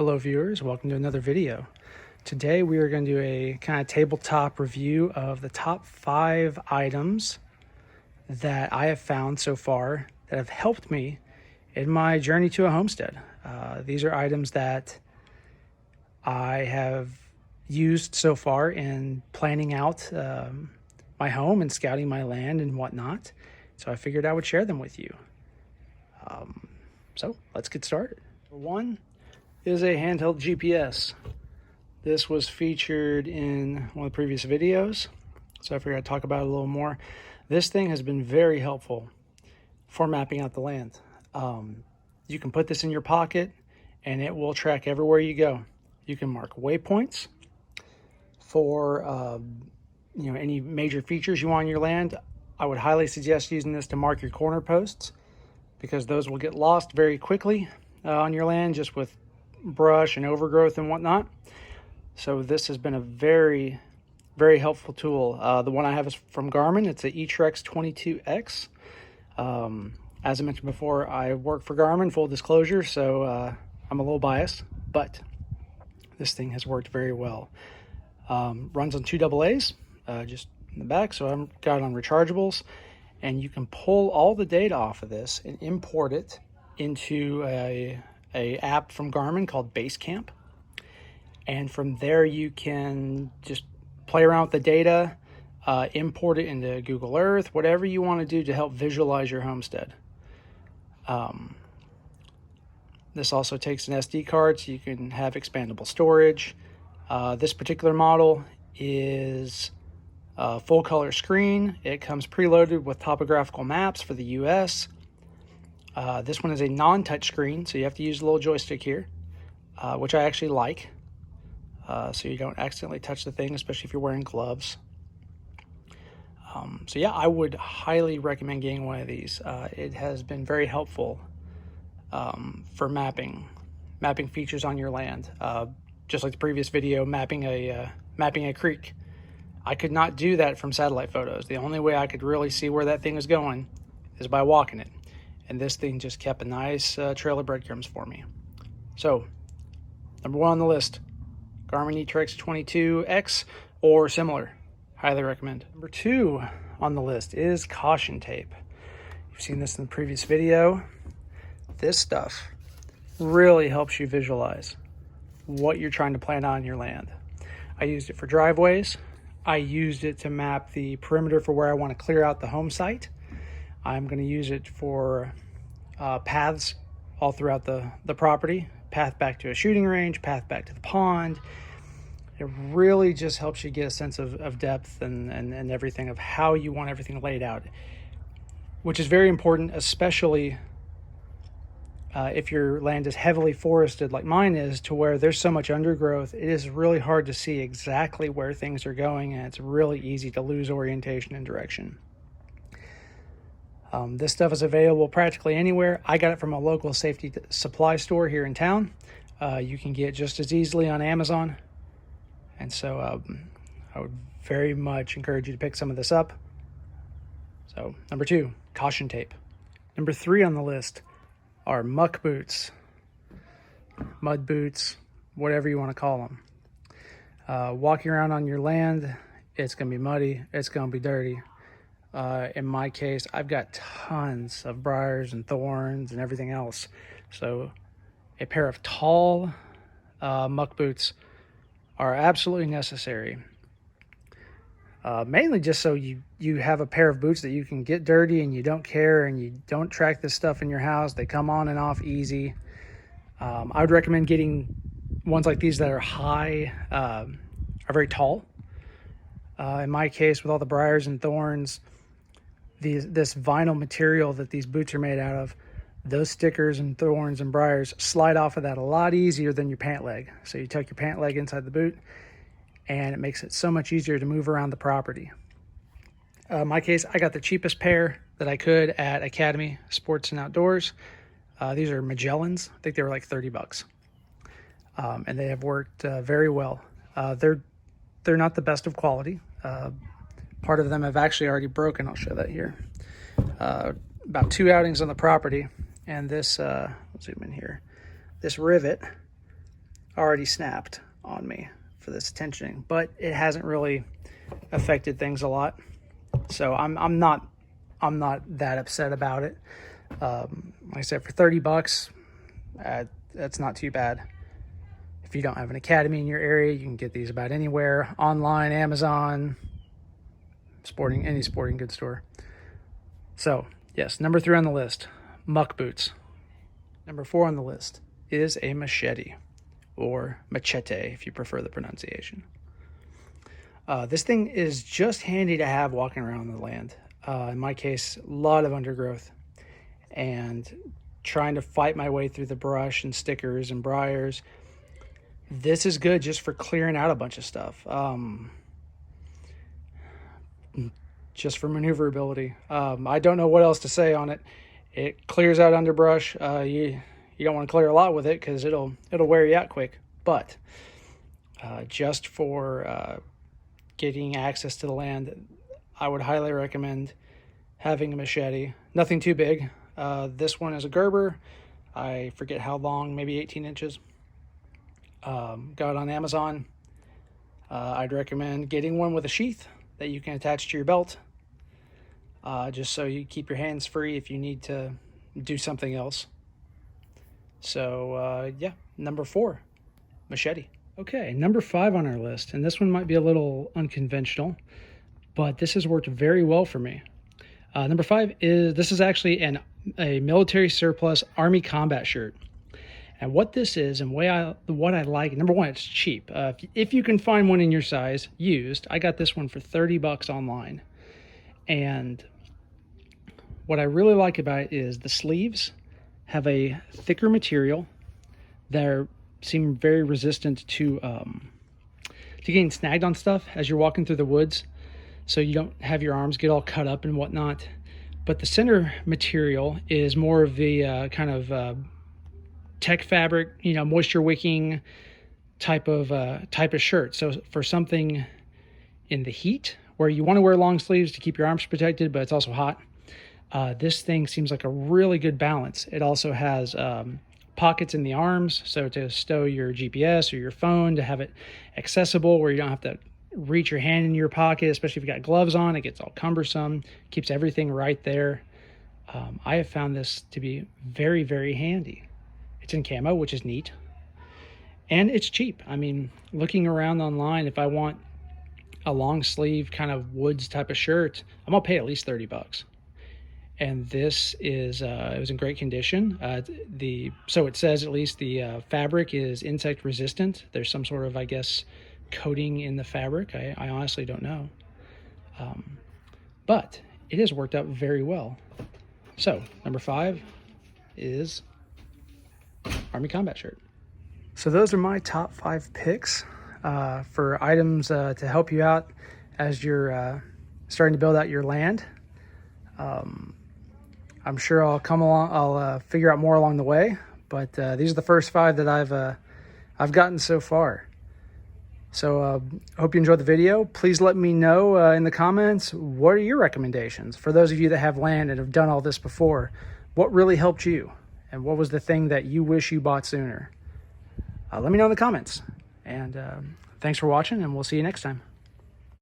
Hello viewers, welcome to another video. Today we are going to do a kind of tabletop review of the top 5 items that I have found so far that have helped me in my journey to a homestead. These are items that I have used so far in planning out my home and scouting my land and whatnot. So I figured I would share them with you. So let's get started. Number 1 is a handheld GPS. This was featured in one of the previous videos, so I figured I'd talk about it a little more. This thing has been very helpful for mapping out the land. You can put this in your pocket and it will track everywhere you go. You can mark waypoints for any major features you want on your land. I would highly suggest using this to mark your corner posts, because those will get lost very quickly on your land just with brush and overgrowth and whatnot. So this has been a very helpful tool. The one I have is from Garmin. It's an eTrex 22X. As I mentioned before, I work for Garmin, full disclosure, so I'm a little biased, but this thing has worked very well. Runs on 2 AA's, just in the back, so I've got it on rechargeables, and you can pull all the data off of this and import it into a app from Garmin called Basecamp. And from there you can just play around with the data, import it into Google Earth, whatever you want to do to help visualize your homestead. This also takes an SD card, so you can have expandable storage. This particular model is a full color screen. It comes preloaded with topographical maps for the US. This one is a non-touch screen, so you have to use a little joystick here, which I actually like, so you don't accidentally touch the thing, especially if you're wearing gloves. So yeah, I would highly recommend getting one of these. It has been very helpful for mapping features on your land. Just like the previous video, mapping a creek. I could not do that from satellite photos. The only way I could really see where that thing is going is by walking it. And this thing just kept a nice trail of breadcrumbs for me. So, number 1 on the list, Garmin eTrex 22X or similar. Highly recommend. Number 2 on the list is caution tape. You've seen this in the previous video. This stuff really helps you visualize what you're trying to plan on your land. I used it for driveways. I used it to map the perimeter for where I want to clear out the home site. I'm going to use it for paths all throughout the property. Path back to a shooting range, path back to the pond. It really just helps you get a sense of depth and everything, of how you want everything laid out, which is very important, especially if your land is heavily forested like mine is, to where there's so much undergrowth. It is really hard to see exactly where things are going, and it's really easy to lose orientation and direction. This stuff is available practically anywhere. I got it from a local safety supply store here in town. You can get it just as easily on Amazon. And so I would very much encourage you to pick some of this up. So number 2, caution tape. Number 3 on the list are muck boots, mud boots, whatever you want to call them. Walking around on your land, it's going to be muddy, it's going to be dirty. In my case, I've got tons of briars and thorns and everything else. So a pair of tall muck boots are absolutely necessary. Mainly just so you have a pair of boots that you can get dirty and you don't care, and you don't track this stuff in your house. They come on and off easy. I would recommend getting ones like these that are high, are very tall. In my case, with all the briars and thorns, this vinyl material that these boots are made out of, those stickers and thorns and briars slide off of that a lot easier than your pant leg. So you tuck your pant leg inside the boot, and it makes it so much easier to move around the property. In my case, I got the cheapest pair that I could at Academy Sports and Outdoors. These are Magellans. I think they were like $30. And they have worked very well. They're not the best of quality. Part of them have actually already broken. I'll show that here. About 2 outings on the property, and this, let's zoom in here. This rivet already snapped on me for this tensioning, but it hasn't really affected things a lot. So I'm not that upset about it. Like I said, for 30 bucks, that's not too bad. If you don't have an academy in your area, you can get these about anywhere, online, Amazon, any sporting goods store. So yes, number 3 on the list, muck boots. Number 4 on the list is a machete, or machete if you prefer the pronunciation. This thing is just handy to have walking around the land. In my case, a lot of undergrowth, and trying to fight my way through the brush and stickers and briars. This is good just for clearing out a bunch of stuff. Just for maneuverability. I don't know what else to say on it. It clears out underbrush. You don't want to clear a lot with it because it'll wear you out quick. But just for getting access to the land, I would highly recommend having a machete. Nothing too big. This one is a Gerber. I forget how long, maybe 18 inches. Got it on Amazon. I'd recommend getting one with a sheath that you can attach to your belt, just so you keep your hands free if you need to do something else. So yeah, number 4, machete. Okay, number 5 on our list, and this one might be a little unconventional, but this has worked very well for me. Number 5 is actually a military surplus Army combat shirt. And what this is, and what I like, number 1, it's cheap. If you can find one in your size used, I got this one for 30 bucks online. And what I really like about it is the sleeves have a thicker material that seem very resistant to getting snagged on stuff as you're walking through the woods, so you don't have your arms get all cut up and whatnot. But the center material is more of the kind of tech fabric, moisture wicking type of shirt. So for something in the heat where you want to wear long sleeves to keep your arms protected, but it's also hot, this thing seems like a really good balance. It also has pockets in the arms, so to stow your GPS or your phone, to have it accessible where you don't have to reach your hand in your pocket, especially if you got gloves on. It gets all cumbersome, keeps everything right there. I have found this to be very, very handy. It's in camo, which is neat, and it's cheap. I mean, looking around online, if I want a long sleeve kind of woods type of shirt, I'm gonna pay at least 30 bucks. And this is it was in great condition. So it says at least the fabric is insect resistant. There's some sort of, I guess, coating in the fabric. I honestly don't know, but it has worked out very well. So number 5 is Army combat shirt. So those are my top 5 picks for items to help you out as you're starting to build out your land. I'm sure I'll figure out more along the way, but these are the first 5 that I've gotten so far. So I hope you enjoyed the video. Please let me know in the comments, what are your recommendations? For those of you that have land and have done all this before, what really helped you? And what was the thing that you wish you bought sooner? Let me know in the comments. And thanks for watching, and we'll see you next time.